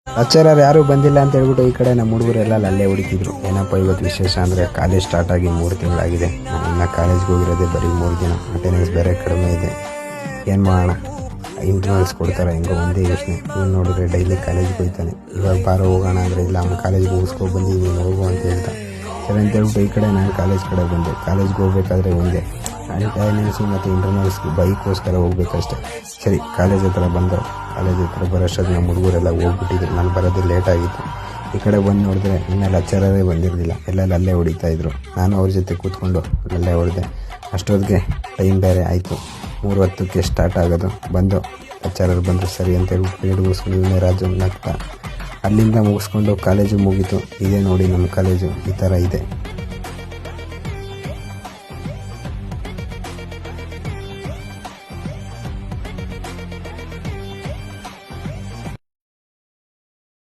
Lecturer ಯಾರೂ ಬಂದಿಲ್ಲ ಅಂತ ಹೇಳ್ಬಿಟ್ಟು ಈ ಕಡೆ ನಮ್ಮ ಹುಡುಗರೆಲ್ಲ ಅಲ್ಲೇ ಹುಡುಕಿದ್ರು. ಏನಪ್ಪ ಇವತ್ತು ವಿಶೇಷ ಅಂದರೆ ಕಾಲೇಜ್ ಸ್ಟಾರ್ಟ್ ಆಗಿ 3 ತಿಂಗಳಾಗಿದೆ. ನಾನು ಇನ್ನು ಕಾಲೇಜ್ಗೆ ಹೋಗಿರೋದೇ ಬರೀ 3 ದಿನ. ಅಟೆಂಡೆನ್ಸ್ ಬೇರೆ ಕಡಿಮೆ ಇದೆ. ಏನು ಮಾಡೋಣ, ಇಂಟರ್ನಲ್ಸ್ ಕೊಡ್ತಾರೆ ಹೆಂಗೋ ಒಂದೇ ಯೋಚನೆ. ಇವ್ನು ನೋಡಿದ್ರೆ ಡೈಲಿ ಕಾಲೇಜ್ಗೆ ಹೋಗ್ತಾನೆ. ಇವಾಗ ಬಾರೋ ಹೋಗೋಣ ಅಂದರೆ ಇಲ್ಲ, ಅವ್ನು ಕಾಲೇಜ್ಗೆ ಮುಗಿಸ್ಕೊಂಡು ಬಂದಿದ್ದೀನಿ ಹೋಗು ಅಂತ ಹೇಳ್ತಾ. ಸರಿ ಅಂತ ಹೇಳ್ಬಿಟ್ಟು ಈ ಕಡೆ ನಾನು ಕಾಲೇಜ್ ಕಡೆ ಬಂದೆ. ಕಾಲೇಜ್ಗೆ ಹೋಗ್ಬೇಕಾದ್ರೆ ಒಂದೇ ಅಟೆಂಡೆನ್ಸು ಮತ್ತು ಇಂಟರ್ನಲ್ಸ್ ಬೈಕ್ಗೋಸ್ಕರ ಹೋಗ್ಬೇಕಷ್ಟೆ. ಸರಿ ಕಾಲೇಜ್ ಹತ್ರ ಬಂದು ಕಾಲೇಜ್ ಹತ್ರ ಬರೋಷ್ಟೊತ್ತಿಗೆ ನಮ್ಮ ಹುಡುಗರೆಲ್ಲ ಹೋಗ್ಬಿಟ್ಟಿದ್ರು. ನಾನು ಬರೋದು ಲೇಟ್ ಆಗಿತ್ತು. ಈ ಕಡೆ ಬಂದು ನೋಡಿದ್ರೆ ಇನ್ನೂ ಲೆಕ್ಚರರೇ ಬಂದಿರಲಿಲ್ಲ. ಎಲ್ಲೆಲ್ಲ ಅಲ್ಲೇ ಹೊಡಿತಾಯಿದ್ರು. ನಾನು ಅವ್ರ ಜೊತೆ ಕೂತ್ಕೊಂಡು ಅಲ್ಲೇ ಹೊಡೆದೆ. ಅಷ್ಟೊತ್ತಿಗೆ ಟೈಮ್ ಬೇರೆ ಆಯಿತು. 3:10ಕ್ಕೆ ಸ್ಟಾರ್ಟ್ ಆಗೋದು. ಬಂದು ಲೆಕ್ಚರರ್ ಬಂದರು. ಸರಿ ಅಂತೇಳಿ ಪೀರಿಯಡ್ ಮುಗಿಸ್ಕೊಂಡು ಇವನೇ ರಾಜು ನಗ್ತಾ ಅಲ್ಲಿಂದ ಮುಗಿಸ್ಕೊಂಡು ಕಾಲೇಜು ಮುಗೀತು. ಇದೇ ನೋಡಿ ನಮ್ಮ ಕಾಲೇಜು ಈ ಥರ ಇದೆ.